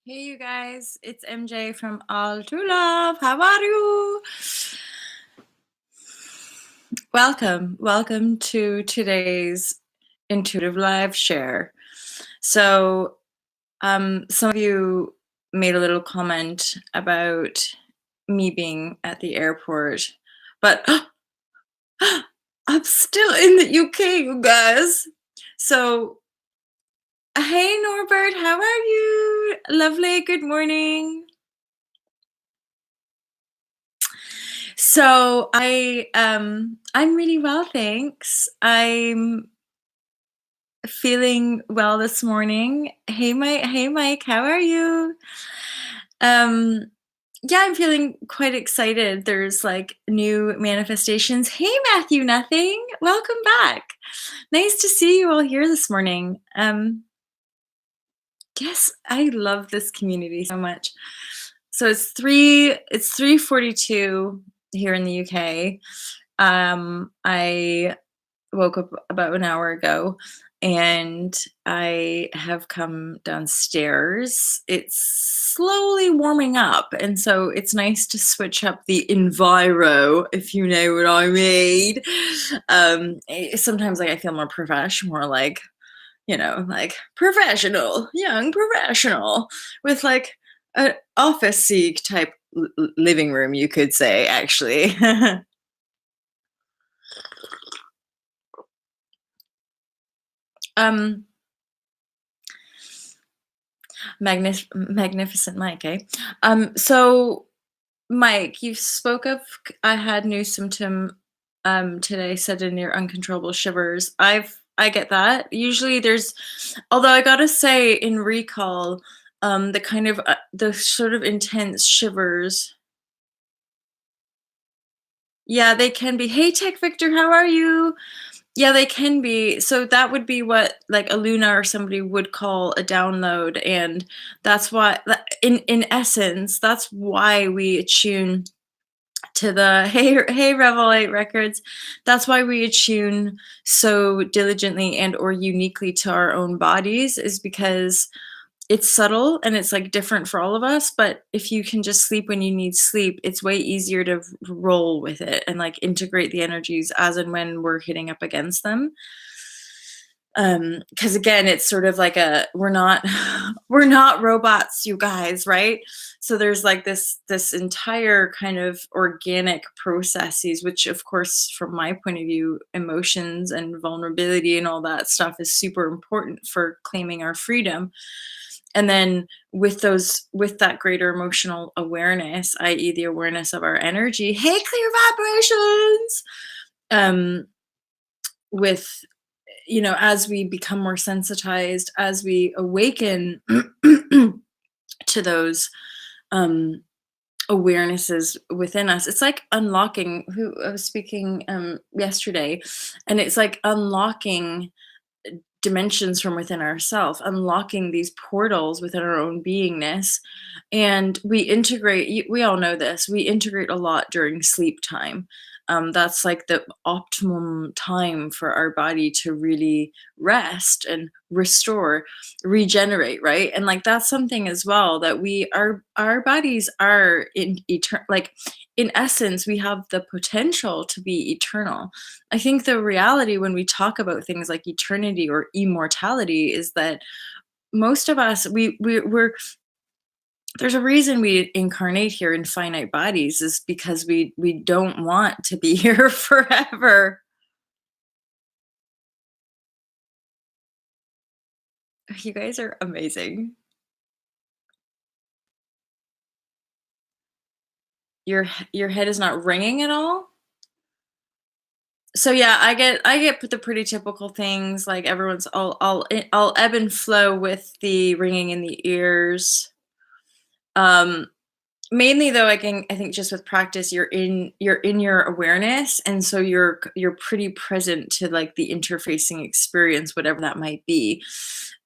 Hey, you guys, it's MJ from All True Love. How are you? Welcome to today's intuitive live share. So, some of you made a little comment about me being at the airport, but I'm still in the UK, you guys. So, hey, Norbert, how are you? Lovely, good morning. So I'm really well, thanks. I'm feeling well this morning. Hey Mike, how are you? Um yeah, I'm feeling quite excited. There's like new manifestations. Hey Matthew, nothing. Welcome back. Nice to see you all here this morning. Yes, I love this community so much. So it's 3:42 here in the UK. I woke up about an hour ago and I have come downstairs. It's slowly warming up, and so it's nice to switch up the enviro, if you know what I mean. Sometimes like I feel more professional, more like, like professional, young professional with like an office seek type living room, you could say, actually. um Magnificent Mike, eh? So Mike, you spoke of I had new symptom today, sudden near uncontrollable shivers. I get that. Usually there's, although I gotta say in recall, the kind of the sort of intense shivers. Yeah, they can be. Hey Tech Victor, how are you? Yeah, they can be. So that would be what like a Luna or somebody would call a download, and that's why in essence, that's why we attune to the hey Revel 8 Records. That's why we attune so diligently and or uniquely to our own bodies, is because it's subtle and it's like different for all of us. But if you can just sleep when you need sleep, it's way easier to roll with it and like integrate the energies as and when we're hitting up against them. Because again, it's sort of like a we're not robots, you guys, right? So there's like this entire kind of organic processes, which of course from my point of view, emotions and vulnerability and all that stuff is super important for claiming our freedom. And then with that greater emotional awareness, i.e. the awareness of our energy, hey clear vibrations, um with, as we become more sensitized, as we awaken to those um awarenesses within us, it's like unlocking, who I was speaking yesterday, and it's like unlocking dimensions from within ourselves, unlocking these portals within our own beingness. And we integrate, we all know this, we integrate a lot during sleep time. That's like the optimum time for our body to really rest and restore, regenerate, right? And like that's something as well that our bodies are in eternal, like in essence we have the potential to be eternal. I think the reality when we talk about things like eternity or immortality is that most of us, we're there's a reason we incarnate here in finite bodies, is because we don't want to be here forever. You guys are amazing. Your head is not ringing at all? So yeah, I get the pretty typical things like everyone's I'll ebb and flow with the ringing in the ears. Um Mainly though, I think just with practice you're in your awareness, and so you're pretty present to like the interfacing experience, whatever that might be.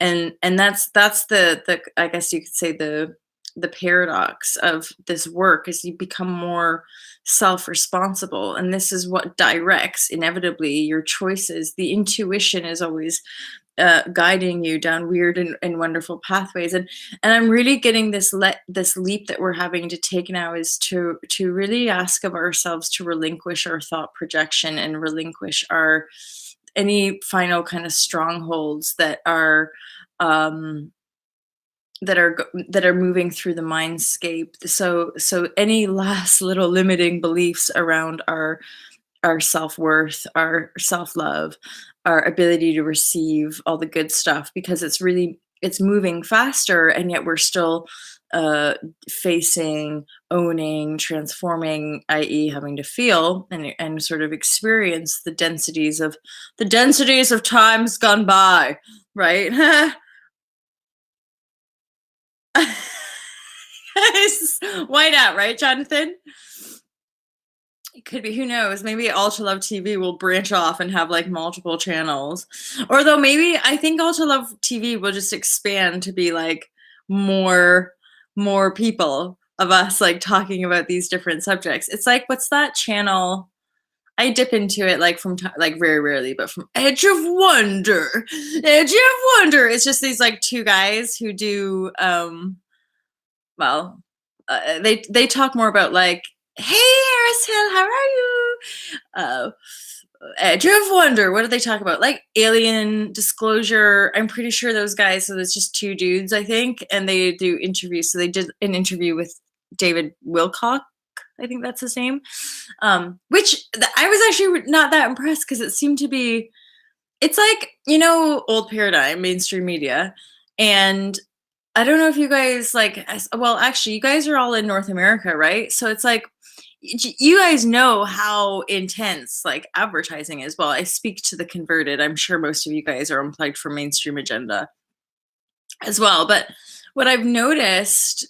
And that's the I guess you could say the paradox of this work is you become more self-responsible, and this is what directs inevitably your choices. The intuition is always guiding you down weird and wonderful pathways. And I'm really getting this leap that we're having to take now is to really ask of ourselves to relinquish our thought projection and relinquish our any final kind of strongholds um that are moving through the mindscape. So any last little limiting beliefs around our self-worth, our self-love, our ability to receive all the good stuff, because it's moving faster, and yet we're still uh facing, owning, transforming, i.e. having to feel and sort of experience the densities of times gone by, right? Why not, right, Jonathan? It could be, who knows? Maybe Ultra Love TV will branch off and have like multiple channels. Or though maybe I think Ultra Love TV will just expand to be like more more people of us like talking about these different subjects. It's like, what's that channel? I dip into it like like very rarely, but from Edge of Wonder. Edge of Wonder. It's just these like two guys who do well, they talk more about like, "Hey, Aracel, how are you?" Uh, Edge of Wonder. What do they talk about? Like alien disclosure. I'm pretty sure those guys. So it's just two dudes, I think, and they do interviews. So they did an interview with David Wilcock. I think that's his name. I was actually not that impressed because it seemed to be. It's like, old paradigm mainstream media, and I don't know if you guys like, well, actually, you guys are all in North America, right? So it's like, you guys know how intense like advertising is. Well, I speak to the converted. I'm sure most of you guys are unplugged from mainstream agenda as well. But what I've noticed,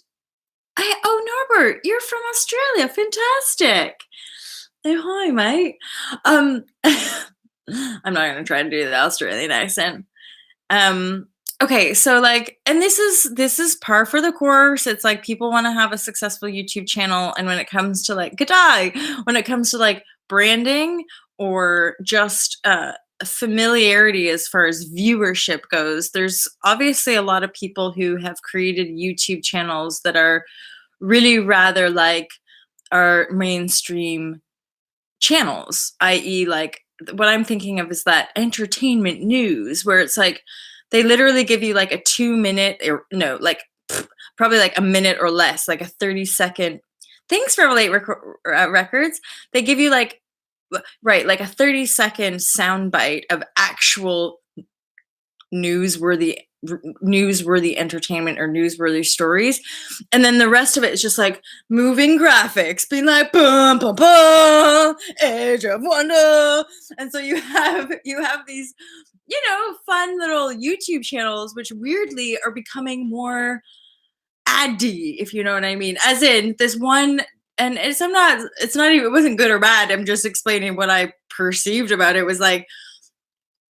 Norbert, you're from Australia. Fantastic. Hey, hi, mate. Um, I'm not going to try and do the Australian accent. Um, okay, so like, and this is par for the course. It's like people want to have a successful YouTube channel, and when it comes to like g'day, when it comes to like branding or just familiarity as far as viewership goes, there's obviously a lot of people who have created YouTube channels that are really rather like our mainstream channels, i.e., like what I'm thinking of is that entertainment news where it's like they literally give you like a 2 minute or no, like probably like a minute or less, like a 30-second. Thanks for late records. They give you like right, like a 30-second soundbite of actual newsworthy newsworthy entertainment or newsworthy stories, and then the rest of it is just like moving graphics being like boom boom boom, Age of Wonder. And so you have these fun little YouTube channels which weirdly are becoming more addy, if you know what I mean, as in this one. And it's not even, it wasn't good or bad, I'm just explaining what I perceived about it. Was like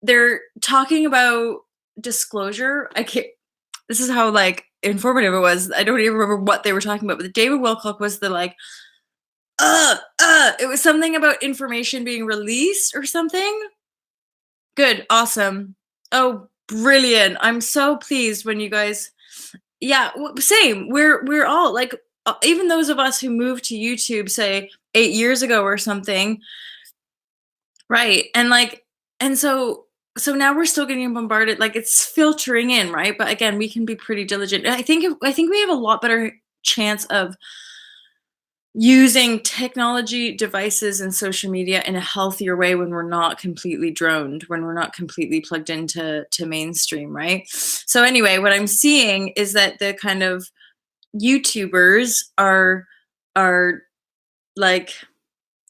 they're talking about disclosure. I can't. This is how like informative it was. I don't even remember what they were talking about. But David Wilcock was the like, it was something about information being released or something. Good, awesome. Oh, brilliant! I'm so pleased when you guys. Yeah, same. We're all like, even those of us who moved to YouTube, say 8 years ago or something, right? And like, and so now we're still getting bombarded, like it's filtering in, right? But again, we can be pretty diligent. I think we have a lot better chance of using technology devices and social media in a healthier way when we're not completely droned, when we're not completely plugged into mainstream, right? So anyway, what I'm seeing is that the kind of YouTubers are like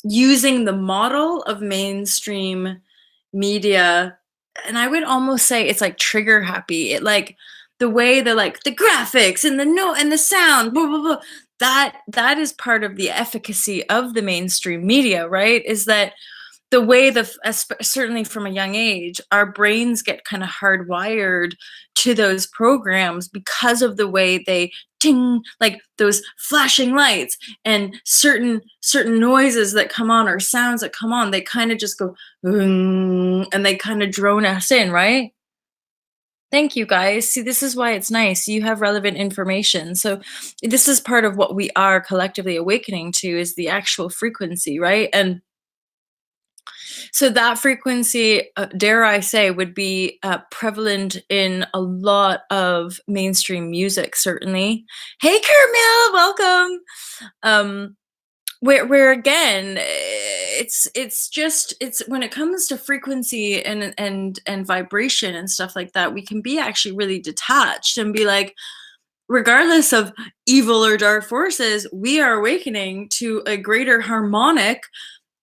using the model of mainstream media, and I would almost say it's like trigger happy. It like the way the graphics and the note and the sound, blah, blah, blah, that is part of the efficacy of the mainstream media, right? Is that the way certainly from a young age, our brains get kind of hardwired to those programs because of the way they ting, like those flashing lights and certain noises that come on or sounds that come on, they kind of just go and they kind of drone us in, right? Thank you guys. See, this is why it's nice. You have relevant information. So this is part of what we are collectively awakening to is the actual frequency, right? And so that frequency, dare I say, would be prevalent in a lot of mainstream music, certainly. Hey, Kermil, welcome. Um, where again, it's just it's when it comes to frequency and vibration and stuff like that, we can be actually really detached and be like, regardless of evil or dark forces, we are awakening to a greater harmonic,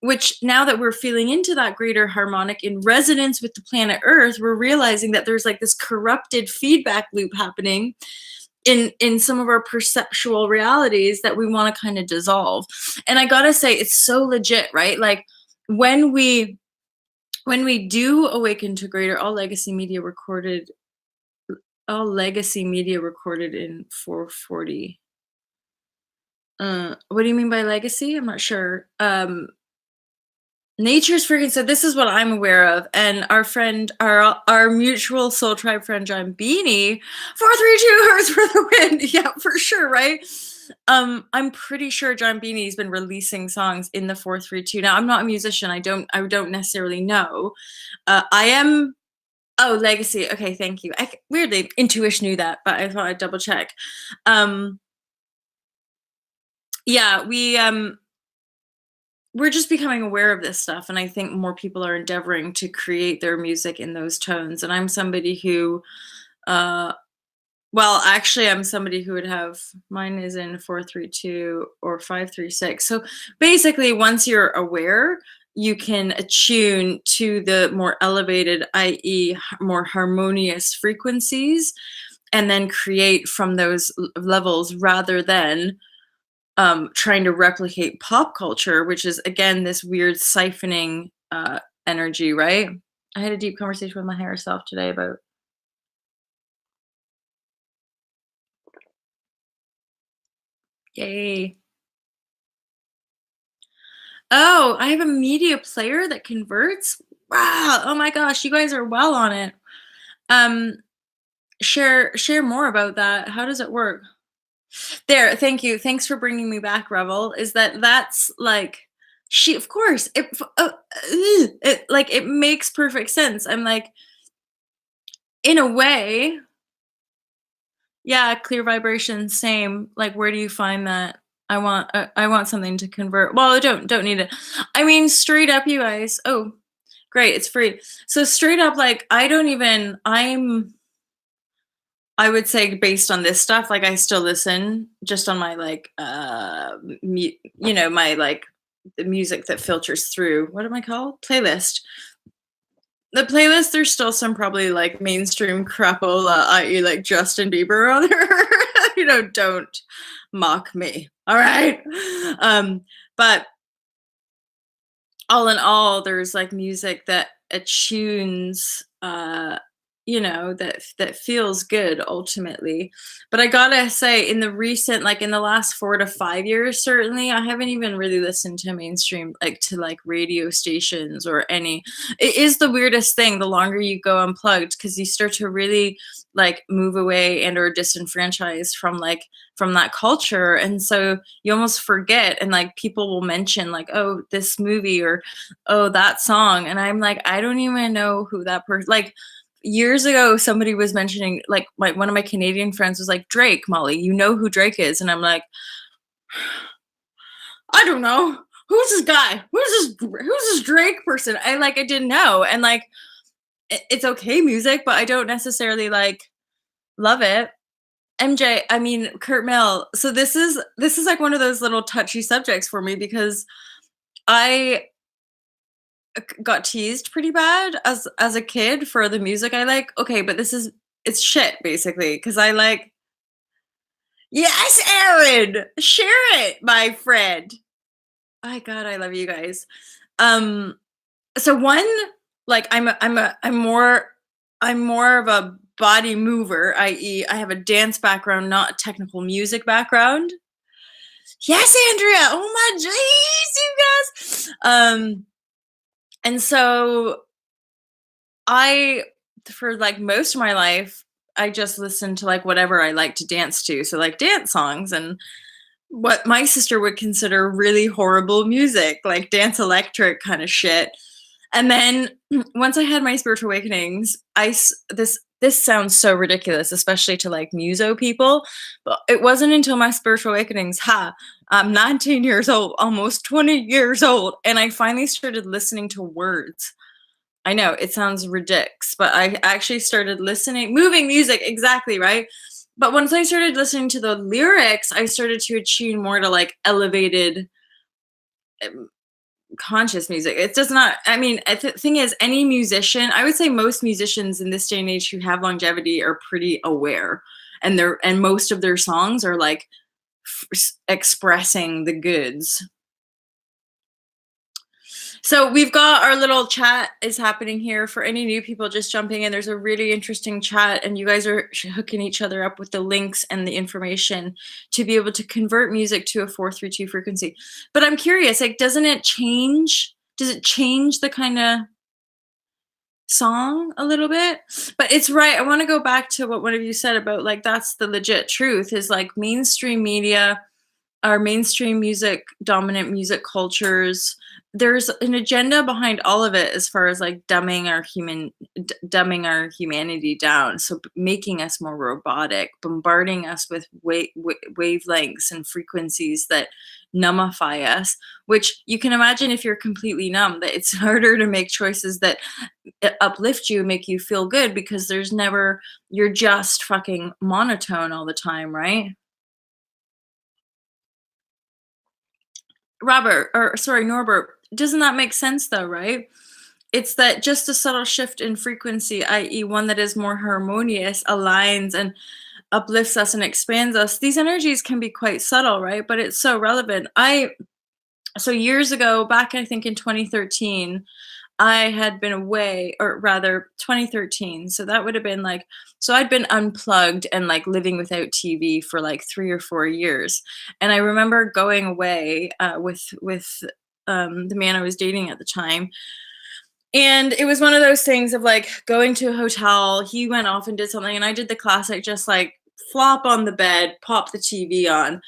which now that we're feeling into that greater harmonic in resonance with the planet Earth, we're realizing that there's like this corrupted feedback loop happening in some of our perceptual realities that we want to kind of dissolve. And I gotta say, it's so legit, right? Like when we do awaken to greater, all legacy media recorded in 440. What do you mean by legacy? I'm not sure. Nature's freaking, so this is what I'm aware of, and our friend, our mutual soul tribe friend John Beanie, 432 hertz for the wind. Yeah, for sure, right? I'm pretty sure John Beanie's been releasing songs in the 432. Now, I'm not a musician. I don't necessarily know. I am. Oh, legacy. Okay, thank you. Weirdly, intuition knew that, but I thought I'd double check. Um, yeah, we're just becoming aware of this stuff, and I think more people are endeavoring to create their music in those tones. And I'm somebody who uh well, actually, I'm somebody who would have, mine is in 432 or 536. So basically, once you're aware, you can attune to the more elevated, i.e., more harmonious frequencies, and then create from those levels rather than trying to replicate pop culture, which is again this weird siphoning energy, right? I had a deep conversation with my higher self today about, yay. Oh, I have a media player that converts. Wow. Oh my gosh, you guys are well on it. Um, share more about that. How does it work? There. Thank you. Thanks for bringing me back, Revel. Is that's like she? Of course. It like it makes perfect sense. I'm like, in a way, yeah, clear vibration, same. Like, where do you find that? I want something to convert. Well, I don't need it. I mean, straight up, you guys. Oh, great, it's free. So straight up, like, I don't even. I would say based on this stuff, like, I still listen just on my like, my like the music that filters through. What am I called? Playlist. The playlist, there's still some probably like mainstream crapola, i.e., like Justin Bieber on there. Don't mock me. All right. Um, but all in all, there's like music that attunes, that feels good ultimately. But I gotta say, in the recent, like in the last 4 to 5 years, certainly, I haven't even really listened to mainstream, like to like radio stations or any. It is the weirdest thing. The longer you go unplugged, because you start to really like move away and or disenfranchise from that culture, and so you almost forget. And like people will mention like, oh, this movie, or oh, that song, and I'm like, I don't even know who that person, like, years ago somebody was mentioning, like, one of my Canadian friends was like, Drake, Molly, you know who Drake is? And I'm like, I don't know. Who's this guy? Who's this Drake person? I didn't know. And like, it's okay music, but I don't necessarily like love it. MJ, I mean, Kurt Mill. So this is like one of those little touchy subjects for me, because I got teased pretty bad as a kid for the music I like. Okay, but it's shit basically, because I like, yes, Aaron, share it, my friend. My God, I love you guys. Um, so one, like, I'm more of a body mover, i.e., I have a dance background, not a technical music background. Yes, Andrea. Oh my jeez, you guys. And so I for like most of my life, I just listened to like whatever I like to dance to. So like dance songs and what my sister would consider really horrible music, like dance electric kind of shit. And then once I had my spiritual awakenings, this sounds so ridiculous, especially to like muso people, but it wasn't until my spiritual awakenings, I'm 19 years old, almost 20 years old, and I finally started listening to words. I know it sounds ridiculous, but I actually started listening, moving music, exactly right. But once I started listening to the lyrics, I started to attune more to like elevated um, conscious music. It does not, I mean, the thing is, any musician, I would say most musicians in this day and age who have longevity are pretty aware. And most of their songs are like expressing the goods. So we've got our little chat is happening here for any new people just jumping in. There's a really interesting chat, and you guys are hooking each other up with the links and the information to be able to convert music to a 432 frequency. But I'm curious, like, doesn't it change? Does it change the kind of song a little bit? But it's right. I want to go back to what one of you said about like that's the legit truth is like mainstream media, our mainstream music, dominant music cultures, there's an agenda behind all of it as far as like dumbing our humanity down, so making us more robotic, bombarding us with wavelengths and frequencies that numbify us, which you can imagine if you're completely numb that it's harder to make choices that uplift you, make you feel good, because there's never, you're just fucking monotone all the time, right? Robert, or sorry, Norbert, doesn't that make sense though, right? It's that just a subtle shift in frequency, i.e., one that is more harmonious, aligns and uplifts us and expands us. These energies can be quite subtle, right? But it's so relevant. So years ago, back I think in 2013, I had been away, or rather 2013. So that would have been like, so I'd been unplugged and like living without TV for like 3 or 4 years. And I remember going away with the man I was dating at the time. And it was one of those things of like going to a hotel. He went off and did something, and I did the classic, just like flop on the bed, pop the TV on,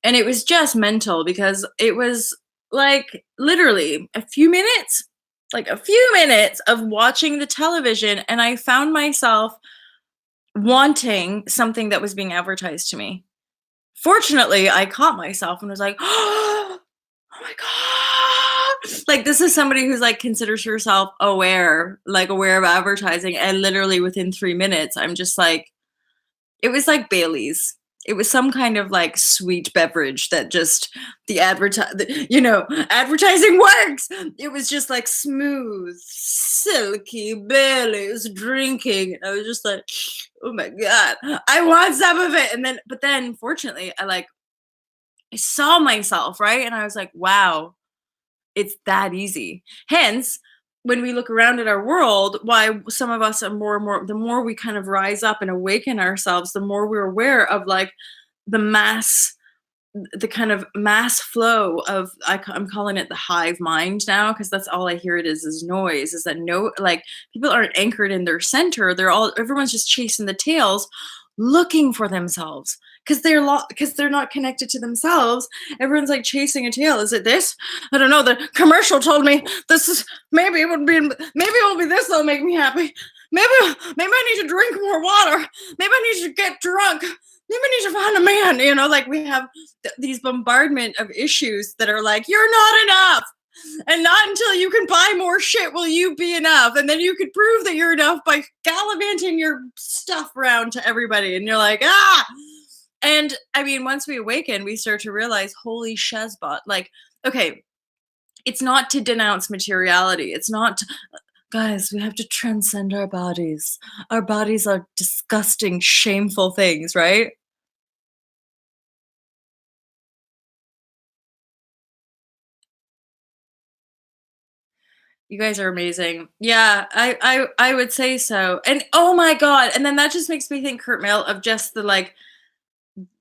and it was just mental because it was like literally a few minutes of watching the television, and I found myself wanting something that was being advertised to me. Fortunately, I caught myself and was like, oh my God. Like, this is somebody who's like considers herself aware, like aware of advertising. And literally within 3 minutes, I'm just like, it was like Bailey's. It was some kind of like sweet beverage that just advertising works. It was just like smooth, silky Bailey's drinking. I was just like, oh my God, I want some of it. But then fortunately, I saw myself, right? And I was like, wow, it's that easy. Hence, when we look around at our world, why some of us are more and more, the more we kind of rise up and awaken ourselves, the more we're aware of like the mass, the kind of mass flow of, I'm calling it the hive mind now, because that's all I hear it is noise, is that no, like people aren't anchored in their center. Everyone's just chasing the tails, looking for themselves, because they're not connected to themselves. Everyone's like chasing a tail. Is it this? I don't know. The commercial told me this is, maybe it will be this that'll make me happy. Maybe I need to drink more water. Maybe I need to get drunk. Maybe I need to find a man. Like we have these bombardment of issues that are like, you're not enough. And not until you can buy more shit will you be enough. And then you could prove that you're enough by gallivanting your stuff around to everybody. And you're like, ah. And I mean, once we awaken, we start to realize, holy shazbot. Like, okay, it's not to denounce materiality. It's not to, guys, we have to transcend our bodies. Our bodies are disgusting, shameful things, right? You guys are amazing. Yeah, I would say so. And oh my God. And then that just makes me think, Kurt Mill, of just the like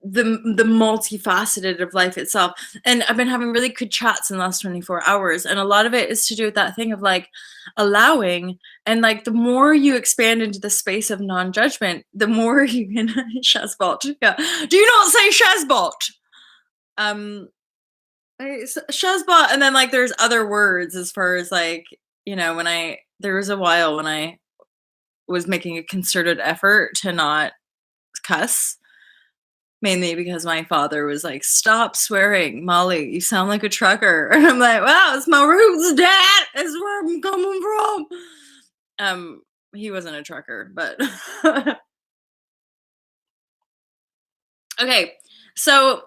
the multifaceted of life itself. And I've been having really good chats in the last 24 hours. And a lot of it is to do with that thing of like allowing. And like the more you expand into the space of non-judgment, the more you can Shazbot. Yeah. Do you not say Shazbot? Um Shazbot, and then like there's other words as far as like, when there was a while when I was making a concerted effort to not cuss. Mainly because my father was like, "Stop swearing, Molly, you sound like a trucker." And I'm like, "Wow, it's my roots, Dad. It's where I'm coming from." He wasn't a trucker, but okay. So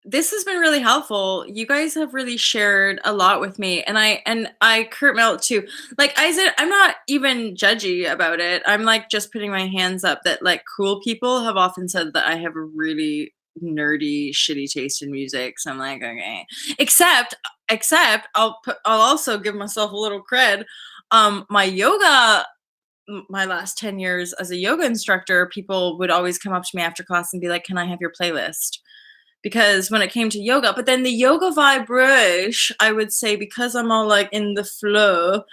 this has been really helpful. You guys have really shared a lot with me, and I Kurt Melt too. Like I said, I'm not even judgy about it. I'm like just putting my hands up that like cool people have often said that I have a really nerdy, shitty taste in music. So I'm like, okay. Except I'll also give myself a little cred. My yoga my last 10 years as a yoga instructor, people would always come up to me after class and be like, "Can I have your playlist?" Because when it came to yoga, but then the yoga vibrashe, I would say, because I'm all like in the flow,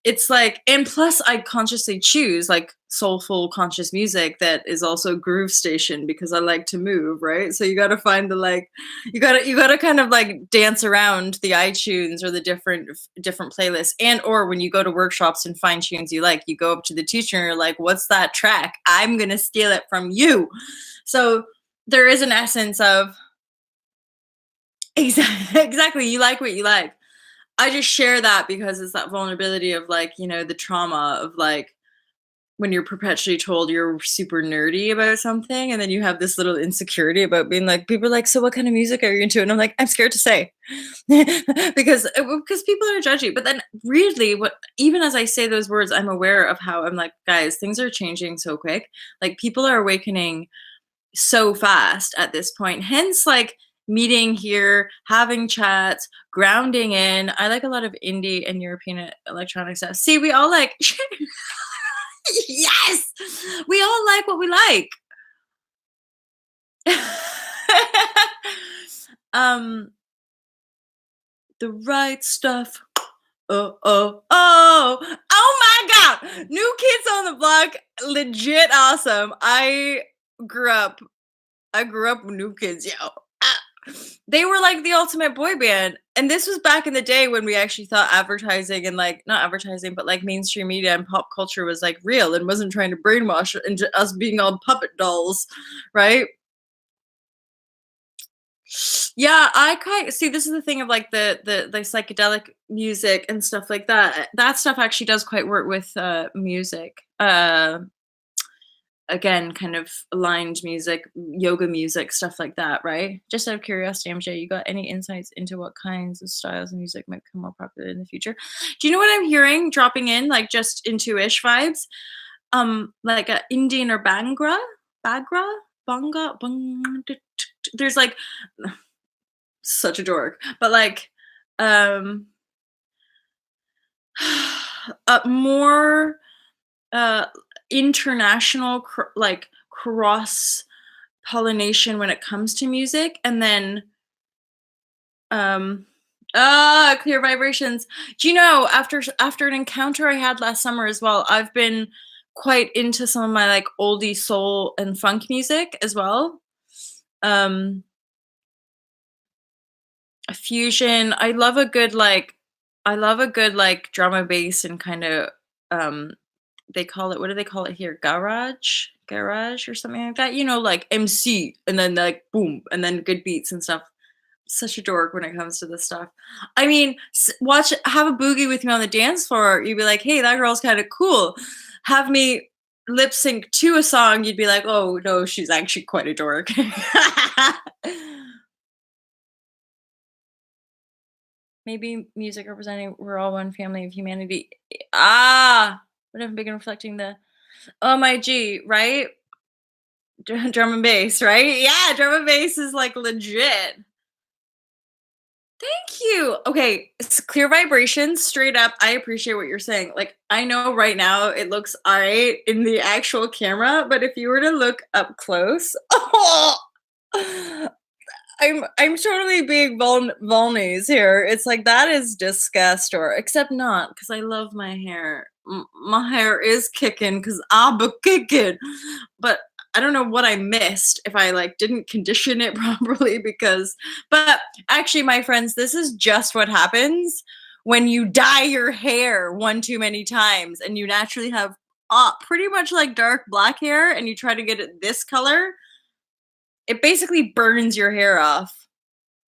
it's like, and plus I consciously choose like soulful conscious music that is also groove station because I like to move, right? So you got to find the like, you got to kind of like dance around the iTunes or the different playlists, and or when you go to workshops and find tunes you like, you go up to the teacher and you're like, "What's that track? I'm gonna steal it from you." So there is an essence of exactly, you like what you like. I just share that because it's that vulnerability of like, the trauma of like when you're perpetually told you're super nerdy about something, and then you have this little insecurity about being like, people are like, "So what kind of music are you into?" And I'm like, "I'm scared to say." Because people are judgy. But then weirdly, what even as I say those words, I'm aware of how I'm like, guys, things are changing so quick. Like people are awakening so fast at this point. Hence, like meeting here, having chats, grounding in. I like a lot of indie and European electronic stuff. See, we all like, yes, we all like what we like. um, the right stuff. Oh, oh, oh, oh my God. New Kids on the Block, legit awesome. I grew up with New Kids, yo. Ah. They were like the ultimate boy band. And this was back in the day when we actually thought advertising and like not advertising, but like mainstream media and pop culture was like real and wasn't trying to brainwash into us being all puppet dolls, right? Yeah, I kind see this is the thing of like the psychedelic music and stuff like that. That stuff actually does quite work with music. Again, kind of aligned music, yoga music, stuff like that, right? Just out of curiosity, MJ, you got any insights into what kinds of styles of music might become more popular in the future? Do you know what I'm hearing dropping in, like just into ish vibes? Like a Indian or Bagra, there's like such a dork, but like um more uh international like cross pollination when it comes to music, and then um clear vibrations. Do you know, after an encounter I had last summer as well, I've been quite into some of my like oldie soul and funk music as well. um a fusion. I love a good like drum and bass and kind of um they call it, what do they call it here? Garage or something like that. Like MC and then like boom and then good beats and stuff. Such a dork when it comes to this stuff. I mean, have a boogie with me on the dance floor. You'd be like, "Hey, that girl's kind of cool." Have me lip sync to a song. You'd be like, "Oh no, she's actually quite a dork." Maybe music representing we're all one family of humanity. But I've been reflecting the oh my G, right? Drum and bass, right? Yeah, drum and bass is like legit. Thank you. Okay, it's clear vibrations, straight up. I appreciate what you're saying. Like, I know right now it looks alright in the actual camera, but if you were to look up close, oh, I'm totally being vulnies here. It's like, that is disgust or except not, because I love my hair. My hair is kicking because 'cause I'm a kicking. But I don't know what I missed if I, like, didn't condition it properly because but actually, my friends, this is just what happens when you dye your hair one too many times and you naturally have, pretty much, like, dark black hair and you try to get it this color, it basically burns your hair off.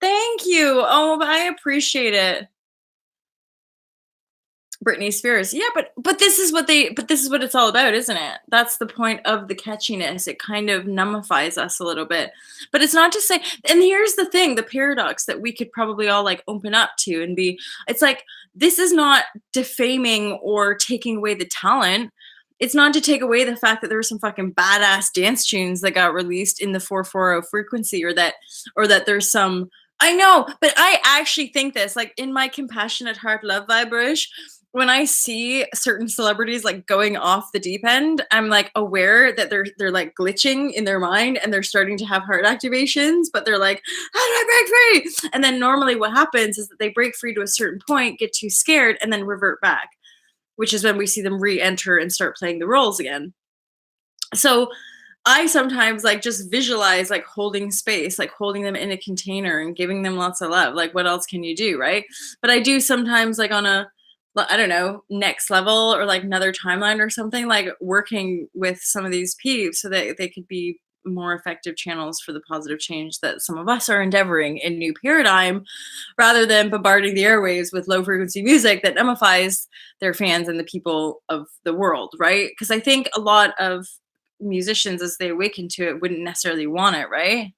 Thank you. Oh, I appreciate it. Britney Spears. Yeah, but this is what it's all about, isn't it? That's the point of the catchiness. It kind of nullifies us a little bit. But it's not to say, and here's the thing, the paradox that we could probably all like open up to and be, it's like this is not defaming or taking away the talent. It's not to take away the fact that there were some fucking badass dance tunes that got released in the 440 frequency or that there's some I know, but I actually think this, like in my compassionate heart love vibrashe, when I see certain celebrities like going off the deep end, I'm like aware that they're like glitching in their mind and they're starting to have heart activations, but they're like, how do I break free? And then normally what happens is that they break free to a certain point, get too scared, and then revert back, which is when we see them re-enter and start playing the roles again. So I sometimes like just visualize like holding space, like holding them in a container and giving them lots of love. Like, what else can you do, right? But I do sometimes like on a, I don't know, next level or like another timeline or something, like working with some of these peeps so that they could be more effective channels for the positive change that some of us are endeavoring in new paradigm rather than bombarding the airwaves with low frequency music that nullifies their fans and the people of the world, right? Because I think a lot of musicians as they awaken to it wouldn't necessarily want it, right?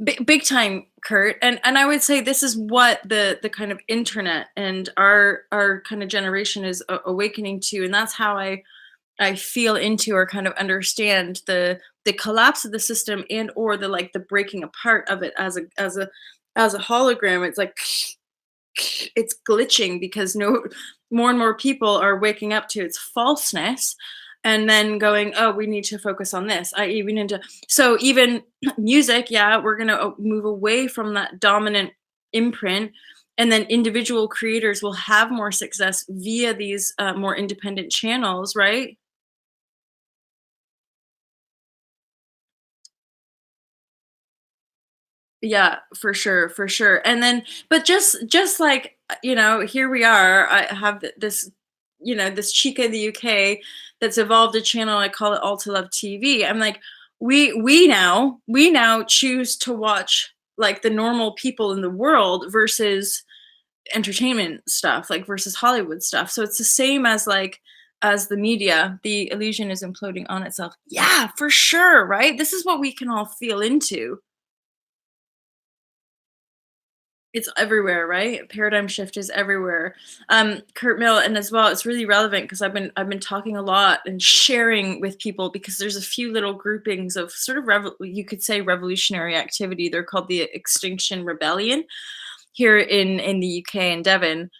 Big time, Kurt. And I would say this is what the kind of internet and our kind of generation is awakening to, and that's how I feel into or kind of understand the collapse of the system and or the like the breaking apart of it as a hologram. It's like it's glitching because no more and more people are waking up to its falseness and then going, oh, we need to focus on this, I.e. we need to, so even music, yeah, we're going to move away from that dominant imprint, and then individual creators will have more success via these more independent channels, right? Yeah, for sure, for sure. And then, but just like here we are. I have this, this chica in the UK that's evolved a channel. I call it All to Love TV. I'm like, we now choose to watch like the normal people in the world versus entertainment stuff, like versus Hollywood stuff. So it's the same as like as the media. The illusion is imploding on itself. Yeah, for sure, right? This is what we can all feel into. It's everywhere, right? Paradigm shift is everywhere. Kurt Mill, and as well, it's really relevant because I've been talking a lot and sharing with people because there's a few little groupings of sort of you could say revolutionary activity. They're called the Extinction Rebellion here in the UK and Devon.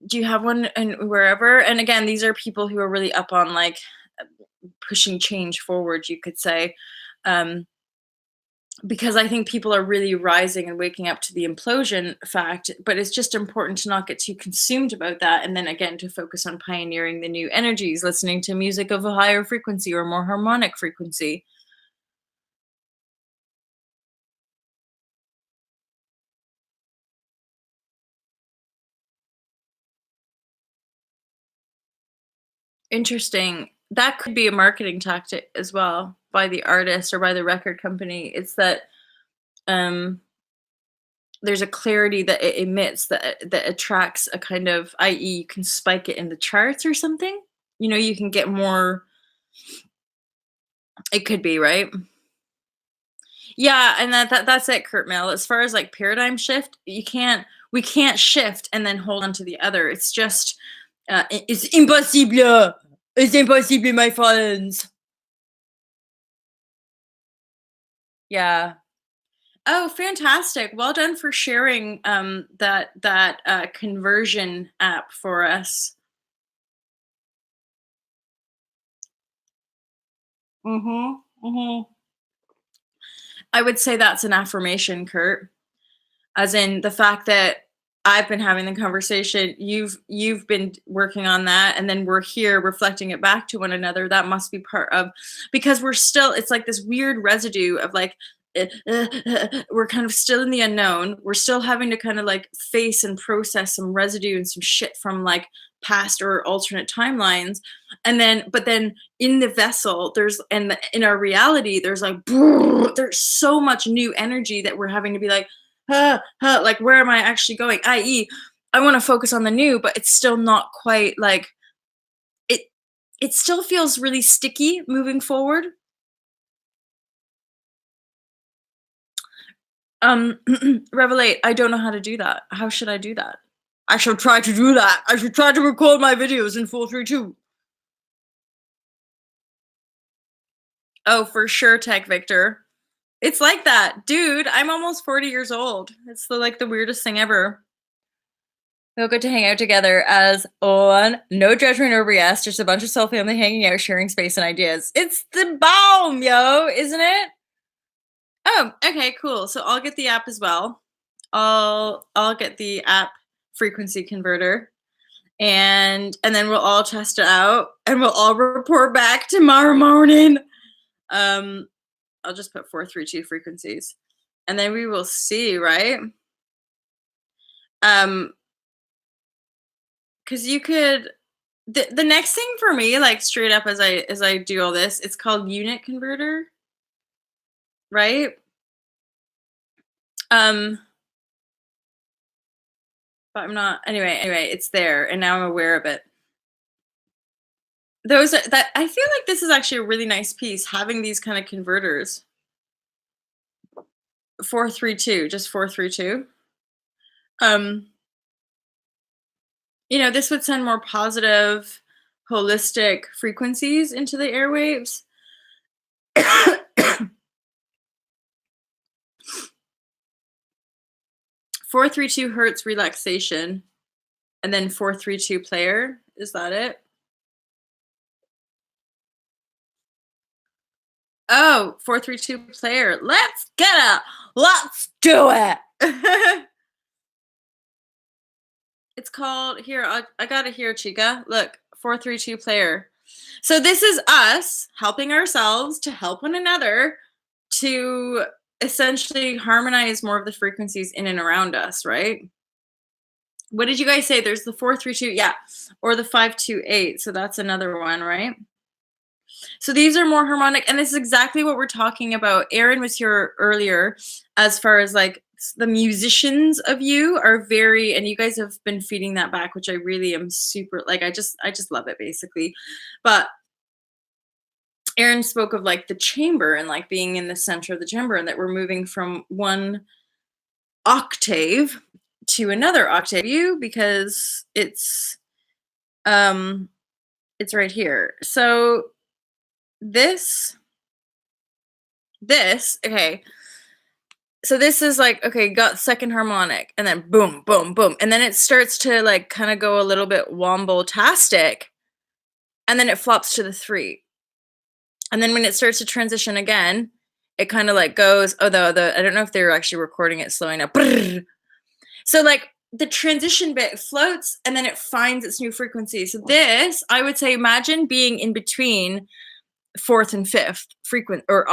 Do you have one and wherever? And again, these are people who are really up on like pushing change forward, you could say. Um, because I think people are really rising and waking up to the implosion fact, but it's just important to not get too consumed about that. And then again, to focus on pioneering the new energies, listening to music of a higher frequency or more harmonic frequency. Interesting. That could be a marketing tactic as well by the artist or by the record company. It's that um, there's a clarity that it emits that attracts a kind of, i.e., you can spike it in the charts or something. You can get more. It could be right. Yeah, and that's it, Kurt Mill. As far as like paradigm shift, we can't shift and then hold on to the other. It's just it's impossible. It's impossible, my friends. Yeah. Oh, fantastic. Well done for sharing that conversion app for us. Mhm. Mhm. I would say that's an affirmation, Kurt. As in the fact that I've been having the conversation, you've been working on that, and then we're here reflecting it back to one another. That must be part of, because we're still, it's like this weird residue of like we're kind of still in the unknown. We're still having to kind of like face and process some residue and some shit from like past or alternate timelines. And then but then in the vessel there's, and in our reality there's like there's so much new energy that we're having to be like, like where am I actually going, i.e. I want to focus on the new, but it's still not quite like it. It still feels really sticky moving forward. Revelate, I don't know how to do that. How should I do that? I should try to do that. I should try to record my videos in 432. Oh, for sure, Tech Victor. It's like that. Dude, I'm almost 40 years old. It's the like the weirdest thing ever. Feel good to hang out together as on no judgment or BS, just a bunch of soul family hanging out, sharing space and ideas. It's the bomb, yo, isn't it? Oh, okay, cool. So I'll get the app as well. I'll get the app frequency converter, and then we'll all test it out and we'll all report back tomorrow morning. Um I'll just put 432 frequencies and then we will see, right? Um cuz you could, the next thing for me, like straight up as I do all this, it's called unit converter, right? Um but I'm not, anyway, it's there and now I'm aware of it. Those are, that I feel like this is actually a really nice piece having these kind of converters. 432, just 432. Um, this would send more positive, holistic frequencies into the airwaves. 432 hertz relaxation, and then 432 player. Is that it? Oh, 432 player. Let's do it. It's called, here, I got it here, Chica. Look, 432 player. So this is us helping ourselves to help one another to essentially harmonize more of the frequencies in and around us, right? What did you guys say? There's the 432, yeah, or the 528. So that's another one, right? So these are more harmonic, and this is exactly what we're talking about. Aaron was here earlier, as far as like the musicians of you are very, and you guys have been feeding that back, which I really am super like. I just love it basically, but Aaron spoke of like the chamber and like being in the center of the chamber, and that we're moving from one octave to another octave. You, because it's right here. So this okay, so this is like, okay, got second harmonic, and then boom boom boom, and then it starts to like kind of go a little bit wombo-tastic, and then it flops to the 3, and then when it starts to transition again, it kind of like goes, although I don't know if they were actually recording it slowing up. So like the transition bit floats and then it finds its new frequency. So this, I would say, imagine being in between fourth and fifth frequent or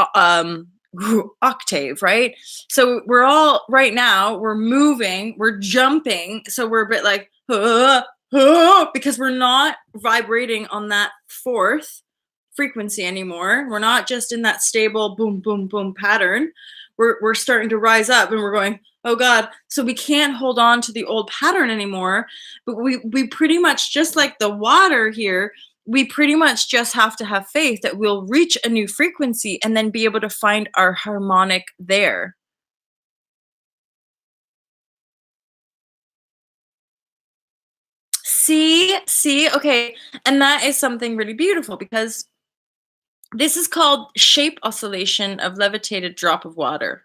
octave, right? So we're all right now, we're moving, we're jumping, so we're a bit like because we're not vibrating on that fourth frequency anymore. We're not just in that stable boom boom boom pattern. We're starting to rise up and we're going, oh God. So we can't hold on to the old pattern anymore, but we pretty much, just like the water here, we pretty much just have to have faith that we'll reach a new frequency and then be able to find our harmonic there. See, okay. And that is something really beautiful, because this is called shape oscillation of levitated drop of water.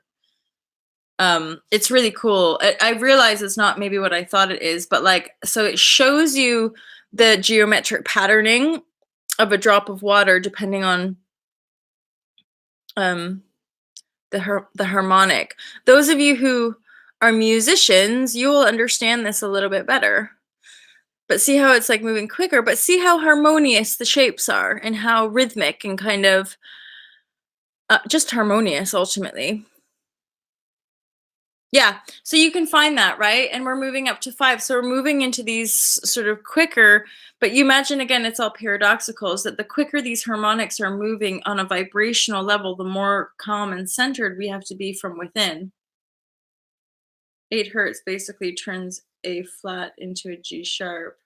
It's really cool. I realize it's not maybe what I thought it is, but like, so it shows you the geometric patterning of a drop of water depending on Um, the harmonic. Those of you who are musicians, you will understand this a little bit better. But see how it's like moving quicker, but see how harmonious the shapes are and how rhythmic and kind of just harmonious ultimately. Yeah. So you can find that, right? And we're moving up to 5. So we're moving into these sort of quicker, but you imagine again, it's all paradoxical, is that the quicker these harmonics are moving on a vibrational level, the more calm and centered we have to be from within. 8 hertz basically turns A flat into a G sharp.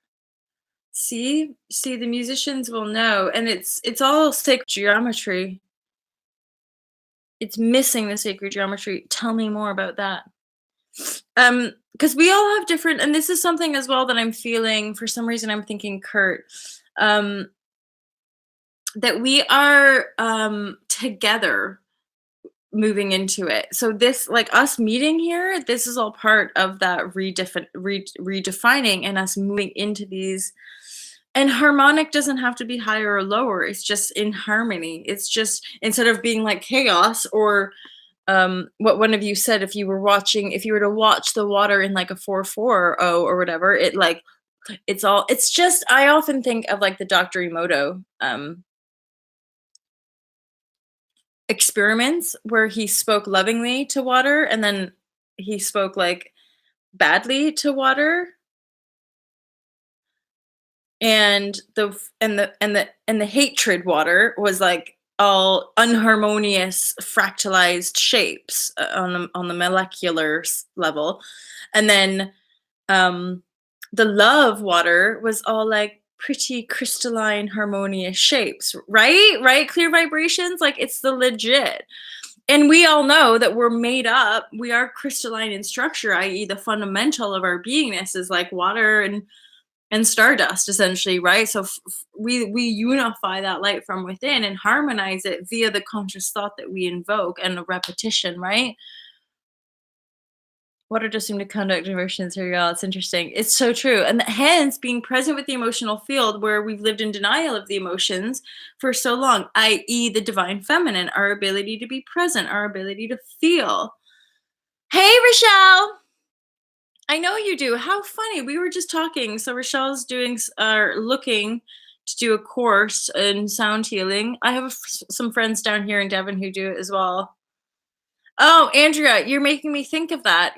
See, the musicians will know, and it's all sacred geometry. It's missing the sacred geometry. Tell me more about that. Because we all have different, and this is something as well that I'm feeling for some reason. I'm thinking, Kurt, um, that we are together moving into it. So this, like us meeting here, this is all part of that redefining and us moving into these. And harmonic doesn't have to be higher or lower. It's just in harmony. It's just instead of being like chaos or what one of you said, if you were to watch the water in like a 4/4 or whatever, it's just I often think of like the Dr. Emoto experiments where he spoke lovingly to water and then he spoke like badly to water, and the hatred water was like all unharmonious fractalized shapes on the molecular level, and then um the love water was all like pretty crystalline harmonious shapes, right, clear vibrations, like it's the legit. And we all know that we are crystalline in structure, i.e. the fundamental of our beingness is like water and stardust essentially, right? So we unify that light from within and harmonize it via the conscious thought that we invoke and the repetition, right? What are assumed to conduct emotions here, y'all? It's interesting. It's so true. And hence being present with the emotional field where we've lived in denial of the emotions for so long, i.e., the divine feminine, our ability to be present, our ability to feel. Hey, Rochelle. I know you do. How funny. We were just talking. So Rochelle's looking to do a course in sound healing. I have some friends down here in Devon who do it as well. Oh, Andrea, you're making me think of that.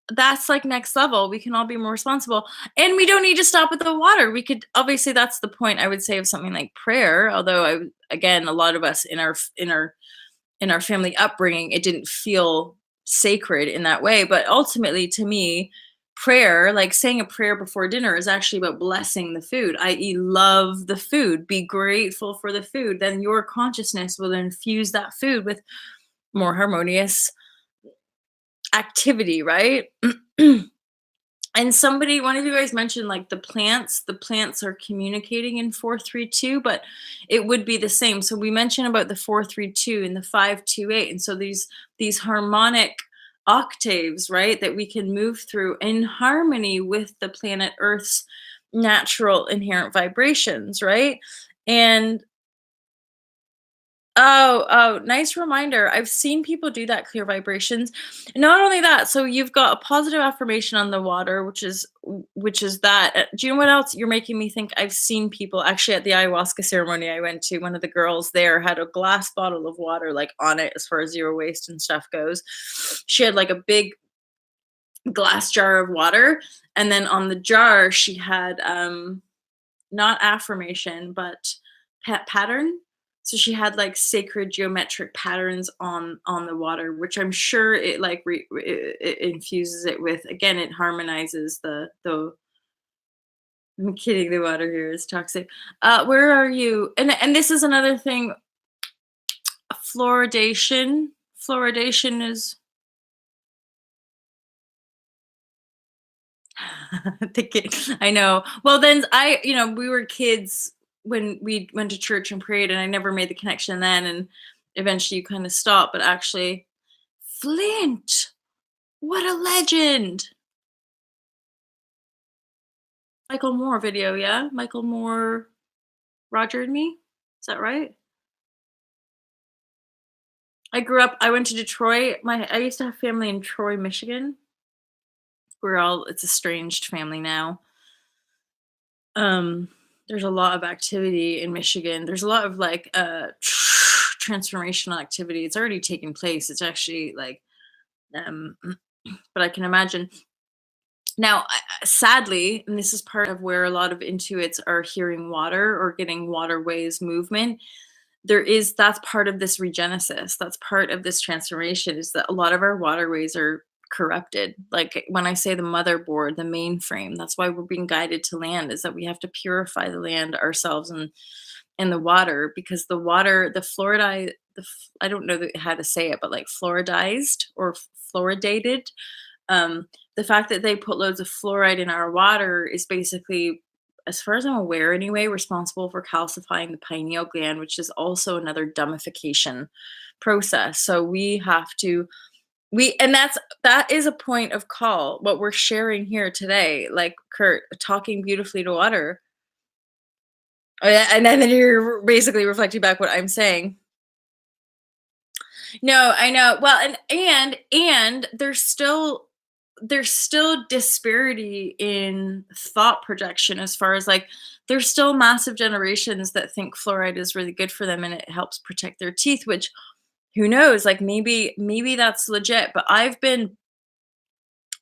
That's like next level. We can all be more responsible. And we don't need to stop at the water. We could obviously that's the point I would say of something like prayer, although again, a lot of us in our family upbringing, it didn't feel sacred in that way. But ultimately, to me, prayer, like saying a prayer before dinner, is actually about blessing the food, i.e., love the food, be grateful for the food. Then your consciousness will infuse that food with more harmonious activity, right? And one of you guys mentioned like the plants are communicating in 432, but it would be the same. So we mentioned about the 432 and the 528. And so these harmonic octaves, right, that we can move through in harmony with the planet Earth's natural inherent vibrations, right? And oh, nice reminder. I've seen people do that, clear vibrations. Not only that, so you've got a positive affirmation on the water, which is that. Do you know what else you're making me think? I've seen people actually at the ayahuasca ceremony I went to. One of the girls there had a glass bottle of water like on it as far as zero waste and stuff goes. She had like a big glass jar of water, and then on the jar she had not affirmation, but pattern. So she had like sacred geometric patterns on the water, which I'm sure it like it infuses it with. Again, it harmonizes the. I'm kidding. The water here is toxic. Where are you? And this is another thing. Fluoridation. Fluoridation is. I know. Well, then we were kids when we went to church and prayed, and I never made the connection then. And eventually you kind of stop. But actually, Flint, what a legend. Michael Moore video, yeah? Michael Moore, Roger and Me? Is that right? I went to Detroit. I used to have family in Troy, Michigan. It's estranged family now. Um, there's a lot of activity in Michigan. There's a lot of like transformational activity. It's already taken place. It's actually like um but I can imagine now, sadly, and this is part of where a lot of intuits are hearing water or getting waterways movement. That's part of this regenesis. That's part of this transformation is that a lot of our waterways are corrupted. Like when I say the motherboard, the mainframe, that's why we're being guided to land is that we have to purify the land ourselves and the water because the water, the fluoride, I don't know how to say it, but like fluoridized or fluoridated the fact that they put loads of fluoride in our water is basically, as far as I'm aware anyway, responsible for calcifying the pineal gland, which is also another dummification process. So we have to and that is a point of call. What we're sharing here today, like Kurt talking beautifully to water. And then you're basically reflecting back what I'm saying. No, I know. Well, and there's still disparity in thought projection as far as like there's still massive generations that think fluoride is really good for them and it helps protect their teeth, which who knows, like maybe that's legit. But I've been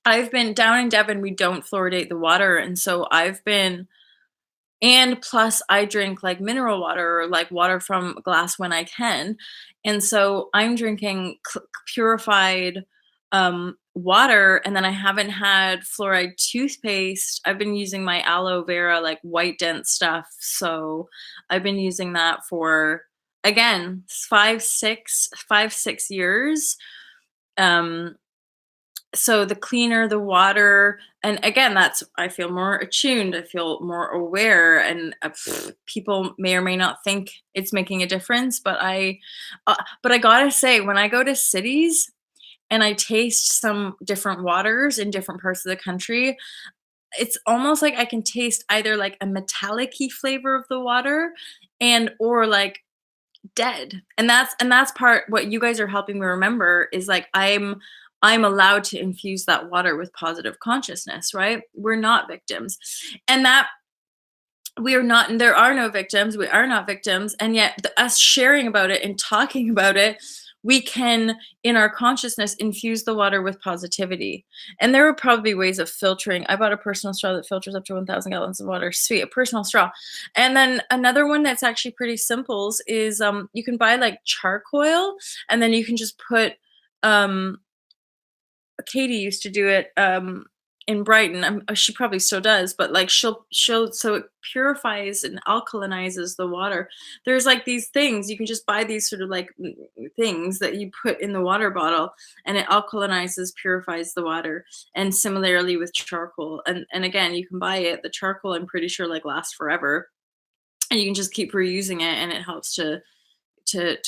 down in Devon, we don't fluoridate the water, and so and plus I drink like mineral water or like water from glass when I can. And so I'm drinking purified water, and then I haven't had fluoride toothpaste. I've been using my aloe vera like white dent stuff. So I've been using that for again 5 6 years. Um so the cleaner the water, and again that's I feel more attuned, I feel more aware, and people may or may not think it's making a difference, but I gotta say when I go to cities and I taste some different waters in different parts of the country, it's almost like I can taste either like a metallic-y flavor of the water and or like dead. And that's part what you guys are helping me remember is like I'm allowed to infuse that water with positive consciousness, right? We're not victims. And that we are not, and there are no victims. We are not victims. And yet us sharing about it and talking about it, we can in our consciousness infuse the water with positivity. And there are probably ways of filtering. I bought a personal straw that filters up to 1,000 gallons of water. Sweet, a personal straw. And then another one that's actually pretty simple is you can buy like charcoal, and then you can just put um Katie used to do it in Brighton. She probably still does, but like she'll so it purifies and alkalinizes the water. There's like these things you can just buy, these sort of like things that you put in the water bottle, and it alkalinizes, purifies the water. And similarly with charcoal, and again you can buy it. The charcoal I'm pretty sure like lasts forever, and you can just keep reusing it, and it helps to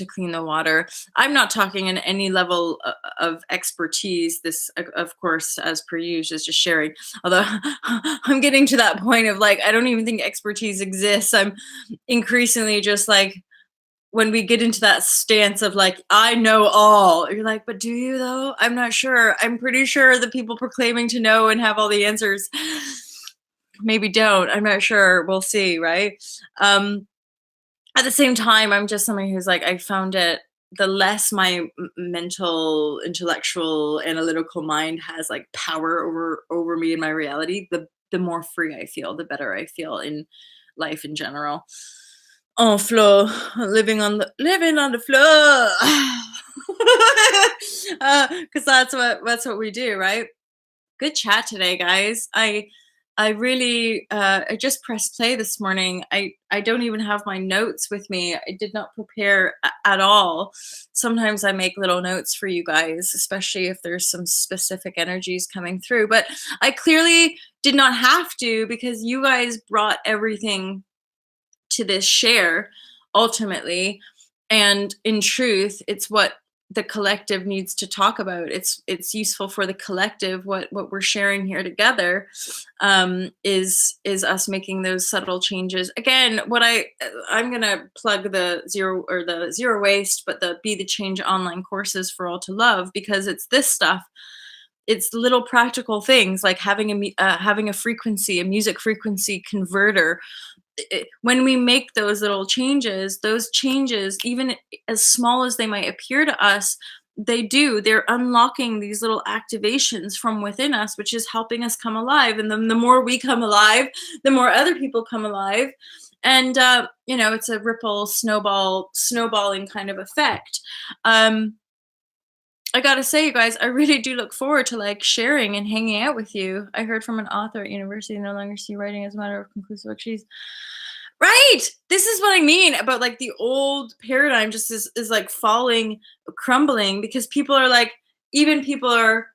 clean the water. I'm not talking in any level of expertise. This, of course, as per usual, is just sharing. Although I'm getting to that point of like, I don't even think expertise exists. I'm increasingly just like, when we get into that stance of like, I know all, you're like, but do you though? I'm not sure. I'm pretty sure the people proclaiming to know and have all the answers maybe don't. I'm not sure. We'll see, right? At the same time, I'm just somebody who's like, I found it, the less my mental, intellectual, analytical mind has like power over me and my reality, the more free I feel, the better I feel in life in general. En flow, living on the floor, because that's what we do, right? Good chat today, guys. I really I just pressed play this morning. I don't even have my notes with me. I did not prepare at all. Sometimes I make little notes for you guys, especially if there's some specific energies coming through. But I clearly did not have to because you guys brought everything to this share ultimately. And in truth, it's what the collective needs to talk about. It's useful for the collective. What we're sharing here together is us making those subtle changes. Again, I'm gonna plug the zero waste, but the Be the Change online courses for all to love, because it's this stuff. It's little practical things like having a frequency, a music frequency converter. When we make those changes, even as small as they might appear to us, they're unlocking these little activations from within us, which is helping us come alive. And then the more we come alive, the more other people come alive. And it's a ripple snowballing kind of effect. I gotta say, you guys, I really do look forward to like sharing and hanging out with you. I heard from an author at university no longer see writing as a matter of conclusive expertise. Right. This is what I mean about like the old paradigm just is like crumbling, because people are like, even people are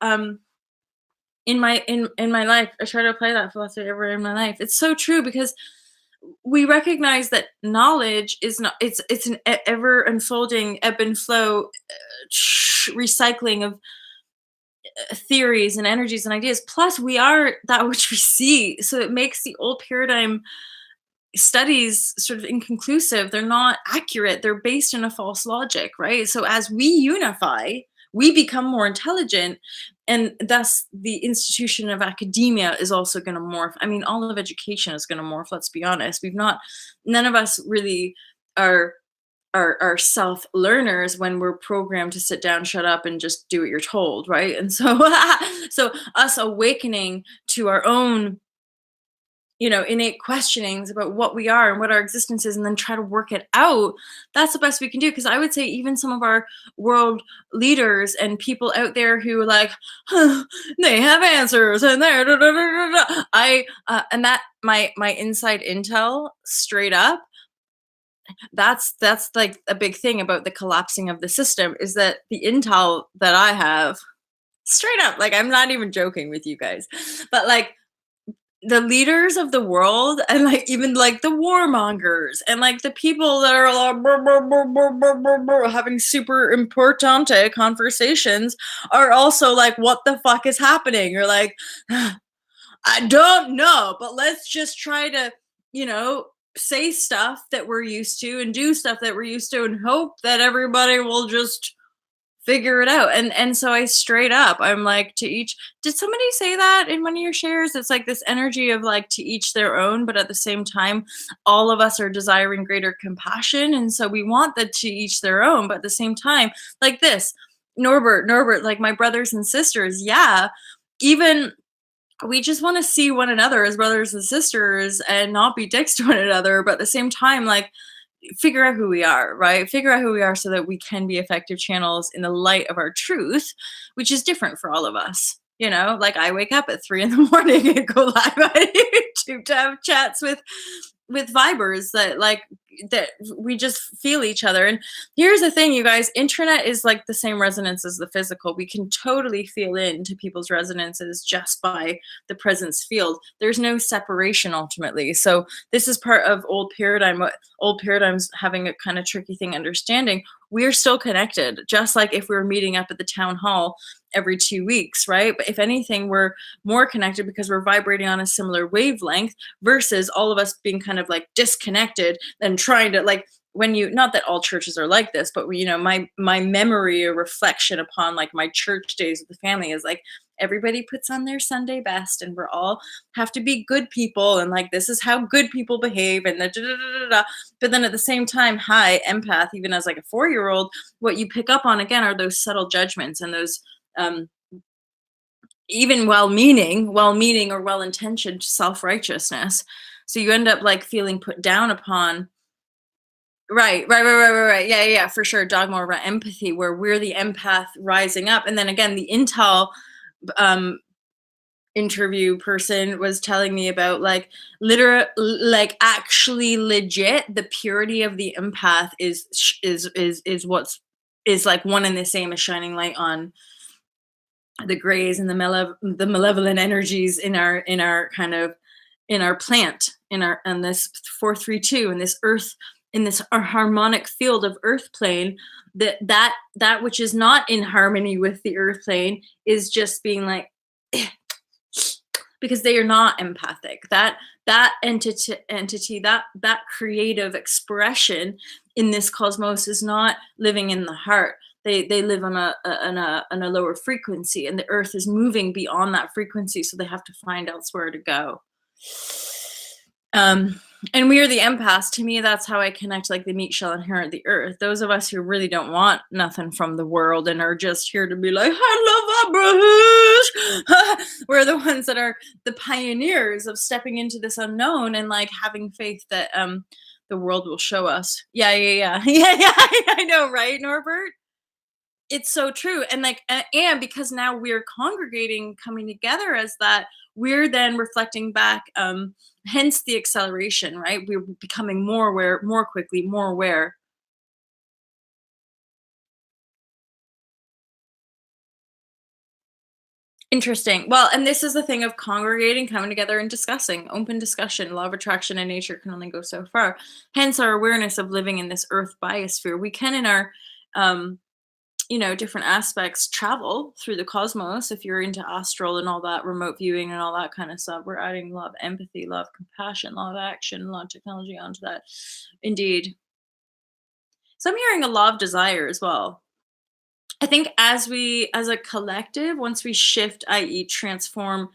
in my life. I try to apply that philosophy everywhere in my life. It's so true, because we recognize that knowledge is not, it's an ever unfolding ebb and flow, recycling of theories and energies and ideas. Plus we are that which we see, so it makes the old paradigm studies sort of inconclusive. They're not accurate. They're based in a false logic, right? So as we unify, we become more intelligent, and thus the institution of academia is also going to morph. I mean, all of education is going to morph. Let's be honest. None of us really are self learners when we're programmed to sit down, shut up, and just do what you're told, right? And so, so us awakening to our own innate questionings about what we are and what our existence is, and then try to work it out. That's the best we can do. Because I would say even some of our world leaders and people out there who are like, huh, they have answers and they're and that my inside intel straight up, that's like a big thing about the collapsing of the system, is that the intel that I have straight up, like, I'm not even joking with you guys, but like the leaders of the world, and like even like the warmongers and like the people that are like having super importante conversations, are also like, what the fuck is happening? You're like, I don't know, but let's just try to, say stuff that we're used to and do stuff that we're used to and hope that everybody will just figure it out. And so I straight up, I'm like, to each, did somebody say that in one of your shares? It's like this energy of like, to each their own, but at the same time, all of us are desiring greater compassion. And so we want that to each their own, but at the same time, like this, Norbert, like my brothers and sisters, yeah, even we just want to see one another as brothers and sisters and not be dicks to one another, but at the same time, like, figure out who we are, right? Figure out who we are so that we can be effective channels in the light of our truth, which is different for all of us. Like I wake up at 3 a.m. and go live on YouTube to have chats with vibers that we just feel each other. And here's the thing, you guys, internet is like the same resonance as the physical. We can totally feel into people's resonances just by the presence field. There's no separation ultimately. So this is part of old paradigm. What old paradigm's having a kind of tricky thing understanding. We're still connected, just like if we were meeting up at the town hall every 2 weeks, right? But if anything, we're more connected because we're vibrating on a similar wavelength, versus all of us being kind of like disconnected and trying to like, when you, not that all churches are like this, but my memory or reflection upon like my church days with the family is like, everybody puts on their Sunday best and we're all have to be good people, and like this is how good people behave, and but then at the same time, hi, empath, even as like a 4-year-old, what you pick up on again are those subtle judgments and those even well-meaning or well-intentioned self-righteousness. So you end up like feeling put down upon. Right. Yeah, for sure. Dogma around empathy, where we're the empath rising up. And then again, the Intel interview person was telling me about like actually legit, the purity of the empath is what's is like one and the same as shining light on the grays and the malevolent energies in our kind of in our plant, in this 432, in this earth in this harmonic field of earth plane, that which is not in harmony with the earth plane is just being like, because they are not empathic. That entity, that creative expression in this cosmos is not living in the heart. They live on a lower frequency, and the earth is moving beyond that frequency, so they have to find elsewhere to go. And we are the empaths. To me, that's how I connect, like the meat shall inherit the earth. Those of us who really don't want nothing from the world and are just here to be like, I love Abrahush. We're the ones that are the pioneers of stepping into this unknown and like having faith that the world will show us. Yeah, yeah, yeah. Yeah, yeah. I know, right, Norbert? It's so true. And like and because now we're congregating, coming together as that, we're then reflecting back, hence the acceleration, right? We're becoming more aware, more quickly, more aware. Interesting. Well, and this is the thing of congregating, coming together and discussing. Open discussion. Law of attraction and nature can only go so far. Hence our awareness of living in this earth biosphere. We can in our um different aspects travel through the cosmos. If you're into astral and all that remote viewing and all that kind of stuff, we're adding love, empathy, love, compassion, law of action, law of technology onto that. Indeed. So I'm hearing a law of desire as well. I think as a collective, once we shift, i.e. transform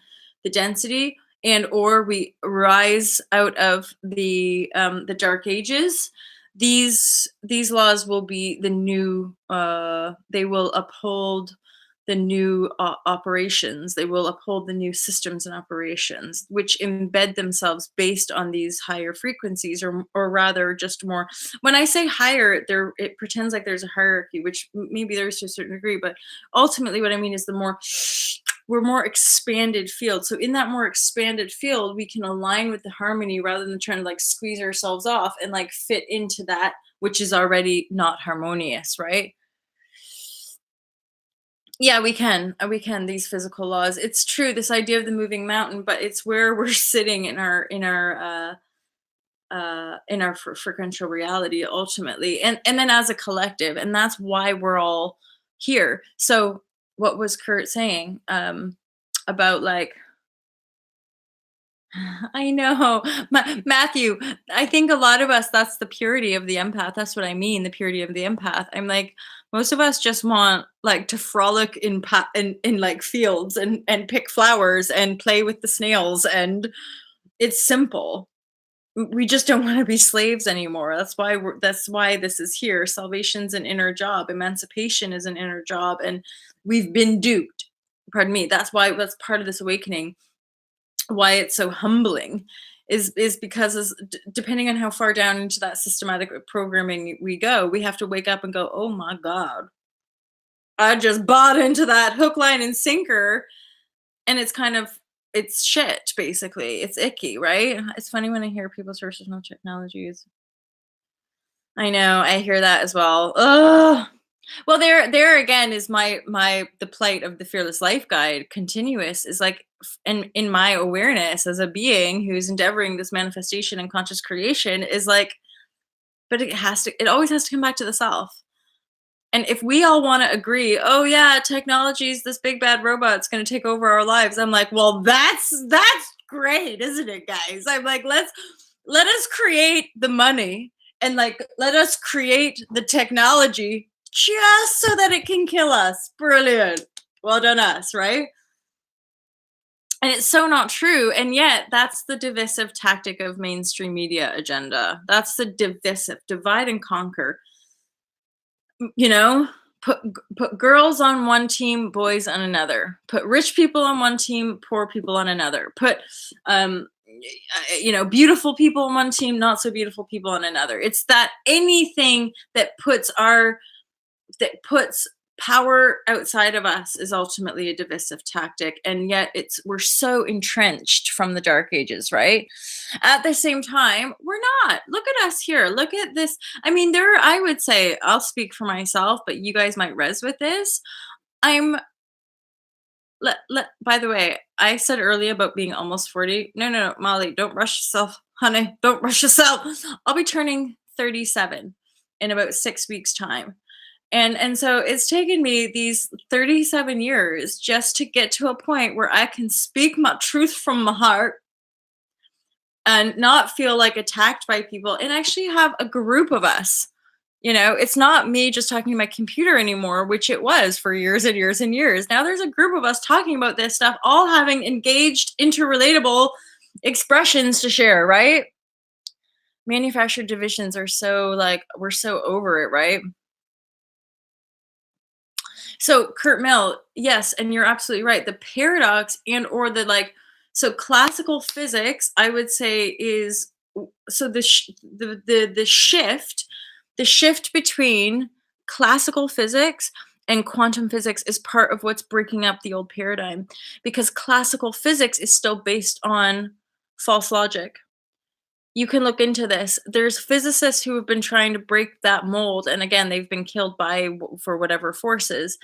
the density, and or we rise out of the dark ages, these laws will be the new, they will uphold the new operations. They will uphold the new systems and operations, which embed themselves based on these higher frequencies, or rather, just more. When I say higher, there it pretends like there's a hierarchy, which maybe there's to a certain degree, but ultimately, what I mean is the more we're more expanded field. So in that more expanded field, we can align with the harmony rather than trying to like squeeze ourselves off and like fit into that which is already not harmonious, right? Yeah, we can. We can. These physical laws. It's true. This idea of the moving mountain, but it's where we're sitting in our frequential reality ultimately, and then as a collective, and that's why we're all here. So, what was Kurt saying about like I know. Matthew, I think a lot of us, that's the purity of the empath. That's what I mean, the purity of the empath. I'm like, most of us just want like to frolic in like fields and pick flowers and play with the snails, and it's simple. We just don't want to be slaves anymore. That's why this is here. Salvation's an inner job. Emancipation is an inner job, and we've been duped. Pardon me. That's part of this awakening, why it's so humbling, is because depending on how far down into that systematic programming we go, we have to wake up and go, oh my god, I just bought into that hook, line, and sinker. And it's kind of, it's shit, basically. It's icky, right? It's funny when I hear people's personal technologies. I know, I hear that as well. Ugh. Well, there again is my the plight of the Fearless Life Guide continuous is like, in my awareness as a being who's endeavoring this manifestation and conscious creation is like, but it always has to come back to the self. And if we all want to agree, oh yeah, technology is this big bad robot, it's going to take over our lives. I'm like, well, that's great, isn't it, guys? I'm like, let us create the money, and like let us create the technology just so that it can kill us. Brilliant. Well done us, right? And it's so not true. And yet that's the divisive tactic of mainstream media agenda. That's the divisive, divide and conquer. You know, put girls on one team, boys on another. Put rich people on one team, poor people on another. Put beautiful people on one team, not so beautiful people on another. It's that anything that puts power outside of us is ultimately a divisive tactic, and yet we're so entrenched from the dark ages, right? At the same time, we're not. Look at us here. Look at this. I mean, I would say, I'll speak for myself, but you guys might res with this. I'm by the way, I said earlier about being almost 40. No, Molly, don't rush yourself, honey. Don't rush yourself. I'll be turning 37 in about 6 weeks time. And so it's taken me these 37 years just to get to a point where I can speak my truth from my heart and not feel like attacked by people and actually have a group of us. It's not me just talking to my computer anymore, which it was for years and years and years. Now there's a group of us talking about this stuff, all having engaged, interrelatable expressions to share, right? Manufactured divisions are so like, we're so over it, right? So Kurt Mill, yes, and you're absolutely right. The paradox and or the like, so classical physics, I would say is so the shift between classical physics and quantum physics is part of what's breaking up the old paradigm, because classical physics is still based on false logic. You can look into this. There's physicists who have been trying to break that mold, and again, they've been killed for whatever forces.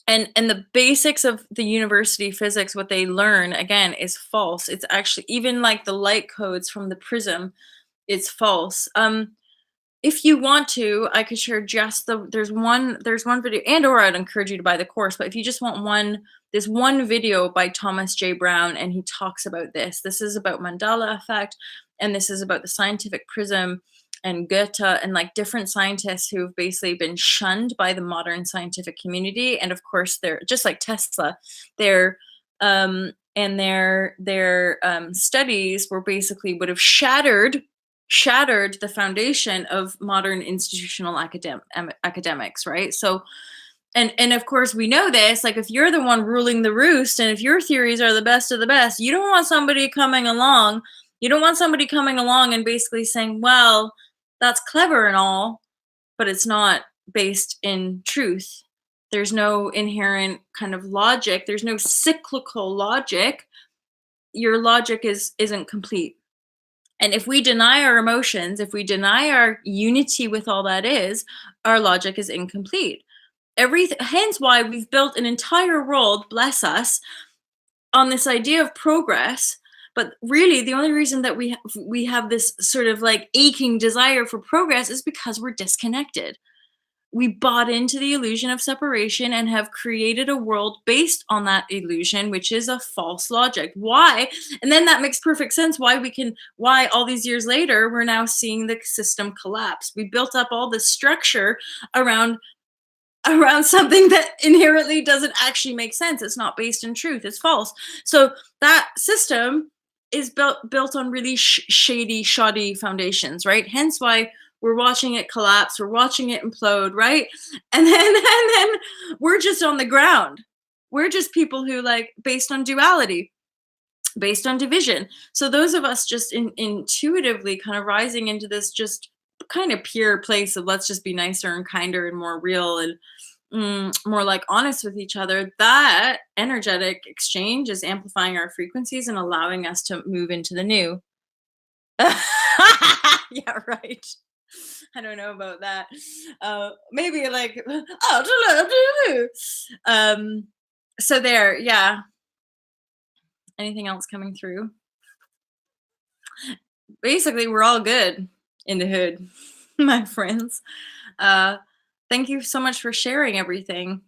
And the basics of the university physics, what they learn again is false. It's actually even like the light codes from the prism, it's false. If you want to, I could share just there's one video, and or I'd encourage you to buy the course, but if you just want there's one video by Thomas J. Brown, and he talks about this. This is about Mandela effect, and this is about the scientific prism and Goethe and like different scientists who've basically been shunned by the modern scientific community. And of course, they're just like Tesla, their studies were basically would have shattered the foundation of modern institutional academics, right? So and of course we know this, like if you're the one ruling the roost and if your theories are the best of the best, you don't want somebody coming along and basically saying, well, that's clever and all, but it's not based in truth. There's no inherent kind of logic. There's no cyclical logic. Your logic isn't complete. And if we deny our emotions, if we deny our unity with all that is, our logic is incomplete. Hence why we've built an entire world, bless us, on this idea of progress. But really, the only reason that we have this sort of like aching desire for progress is because we're disconnected. We bought into the illusion of separation and have created a world based on that illusion, which is a false logic. Why? And then that makes perfect sense why all these years later, we're now seeing the system collapse. We built up all this structure around something that inherently doesn't actually make sense. It's not based in truth. It's false. So that system is built on really shady, shoddy foundations, right? Hence why we're watching it collapse, we're watching it implode, right? And then we're just on the ground. We're just people who like based on duality, based on division. So those of us just intuitively kind of rising into this just kind of pure place of let's just be nicer and kinder and more real and more like honest with each other, that energetic exchange is amplifying our frequencies and allowing us to move into the new. Yeah, right. I don't know about that. Maybe like, so there, yeah. Anything else coming through? Basically, we're all good in the hood, my friends. Thank you so much for sharing everything.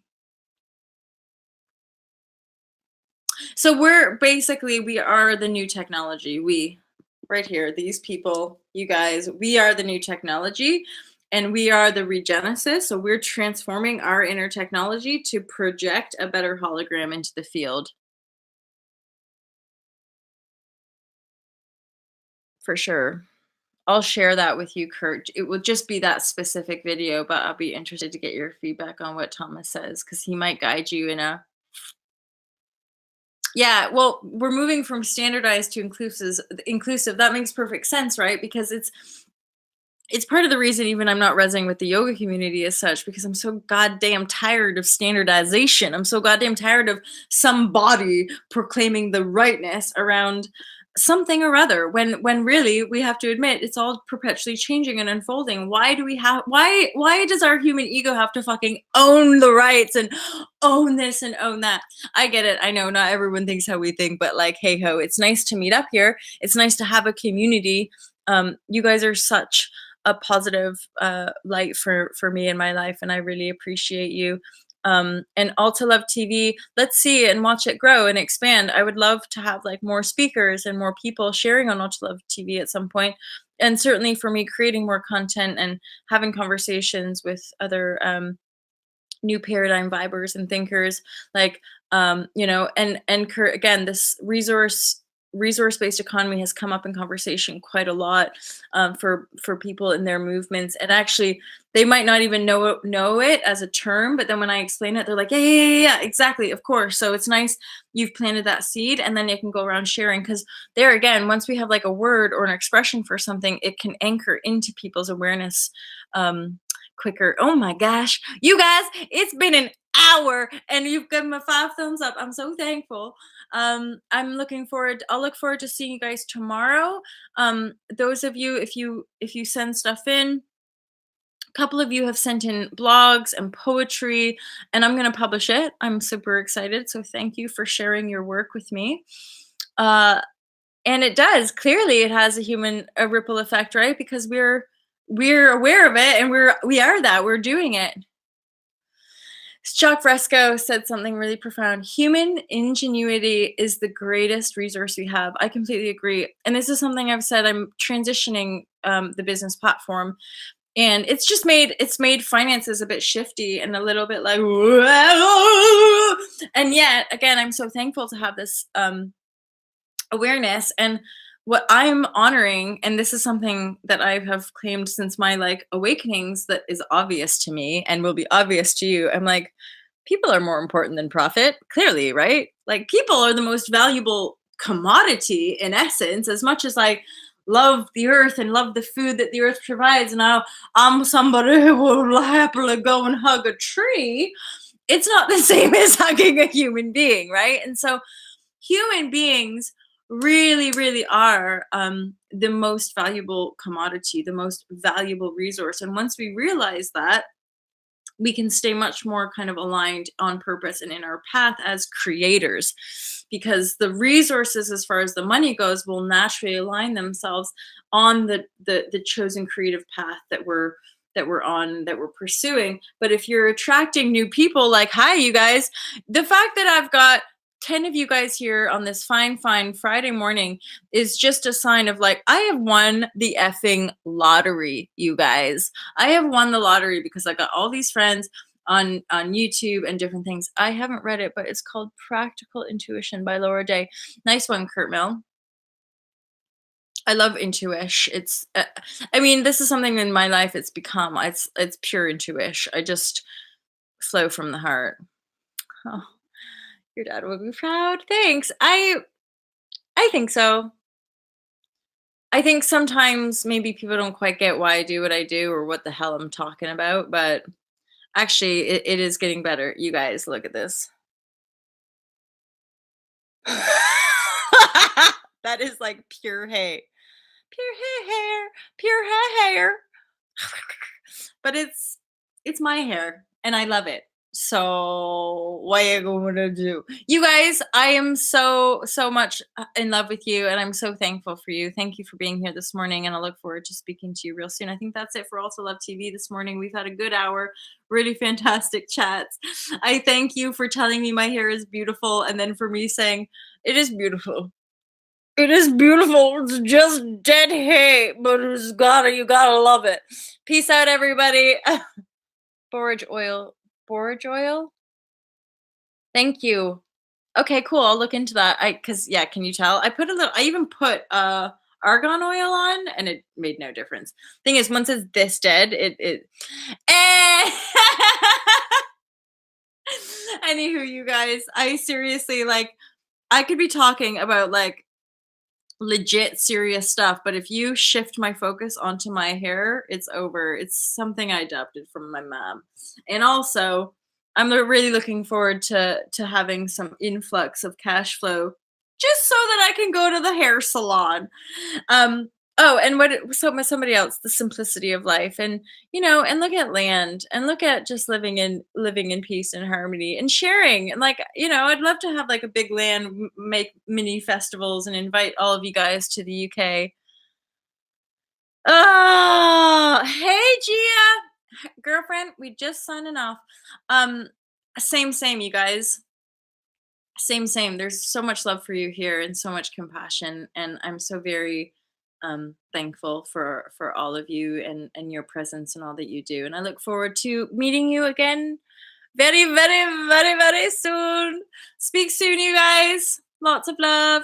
So we are the new technology. We, right here, these people, you guys, we are the new technology and we are the regenesis. So we're transforming our inner technology to project a better hologram into the field. For sure. I'll share that with you, Kurt. It will just be that specific video, but I'll be interested to get your feedback on what Thomas says because he might guide you in a. Yeah, well, we're moving from standardized to inclusive. That makes perfect sense, right? Because it's part of the reason even I'm not resonating with the yoga community as such, because I'm so goddamn tired of standardization. I'm so goddamn tired of somebody proclaiming the rightness around something or other when really we have to admit it's all perpetually changing and unfolding. Why does our human ego have to fucking own the rights and own this and own that? I get it. I know not everyone thinks how we think, but like, hey ho, it's nice to meet up here. It's nice to have a community. You guys are such a positive light for me in my life, and I really appreciate you. And all to love TV, let's see and watch it grow and expand. I would love to have like more speakers and more people sharing on all to love TV at some point, and certainly for me creating more content and having conversations with other new paradigm vibers and thinkers, like again, this resource-based economy has come up in conversation quite a lot, for people in their movements, and actually they might not even know it as a term, but then when I explain it, they're like, yeah, yeah, yeah, yeah, exactly, of course. So it's nice you've planted that seed, and then you can go around sharing, because there again, once we have like a word or an expression for something, it can anchor into people's awareness quicker. Oh my gosh, you guys, it's been an hour and you've given me 5 thumbs up. I'm so thankful. I'll look forward to seeing you guys tomorrow. Those of you, if you send stuff in, a couple of you have sent in blogs and poetry, and I'm going to publish it. I'm super excited. So thank you for sharing your work with me. And it does, clearly it has a ripple effect, right? Because we're aware of it, and we're doing it. Chuck Fresco said something really profound. Human ingenuity is the greatest resource we have. I completely agree. And this is something I've said. I'm transitioning the business platform, and it's made finances a bit shifty and a little bit like, whoa. And yet again, I'm so thankful to have this awareness. And what I'm honoring, and this is something that I have claimed since my like awakenings, that is obvious to me and will be obvious to you. I'm like, people are more important than profit, clearly, right? Like, people are the most valuable commodity in essence. As much as I love the earth and love the food that the earth provides, and I'm somebody who will happily go and hug a tree, it's not the same as hugging a human being, right? And so human beings really, really are the most valuable commodity, the most valuable resource. And once we realize that, we can stay much more kind of aligned on purpose and in our path as creators, because the resources, as far as the money goes, will naturally align themselves on the chosen creative path that we're pursuing. But if you're attracting new people, like, hi you guys, the fact that I've got 10 of you guys here on this fine Friday morning is just a sign of like, I have won the effing lottery, you guys. I have won the lottery, because I got all these friends on YouTube and different things. I haven't read it, but it's called Practical Intuition by Laura Day. Nice one, Kurt Mill. I love intuition. It's I mean, this is something in my life it's become. It's pure intuition. I just flow from the heart. Oh, your dad will be proud. Thanks. I think so. I think sometimes maybe people don't quite get why I do what I do or what the hell I'm talking about, but actually it is getting better. You guys, look at this. That is like pure hay. Pure hair, pure hair. But it's my hair and I love it. So what you gonna do? You guys, I am so much in love with you, and I'm so thankful for you. Thank you for being here this morning, and I look forward to speaking to you real soon. I think that's it for Also Love TV this morning. We've had a good hour, really fantastic chats. I thank you for telling me my hair is beautiful, and then for me saying it is beautiful. It is beautiful. It's just dead hay, but you gotta love it. Peace out, everybody. Borage oil. Borage oil? Thank you. Okay, cool. I'll look into that. Cause yeah, can you tell? I even put argan oil on and it made no difference. Thing is, once it's this dead, it eh. Anywho, you guys, I seriously like, I could be talking about like legit serious stuff, but if you shift my focus onto my hair, it's over. It's something I adopted from my mom. And also, I'm really looking forward to having some influx of cash flow just so that I can go to the hair salon. Um oh, and somebody else, the simplicity of life, and and look at land, and look at just living in peace and harmony and sharing, and like, I'd love to have like a big land, make mini festivals and invite all of you guys to the UK. Oh, hey, Gia. Girlfriend, we just signing off. Um, same, you guys. Same. There's so much love for you here and so much compassion, and I'm so very thankful for all of you and your presence and all that you do. And I look forward to meeting you again very, very, very, very soon. Speak soon, you guys. Lots of love.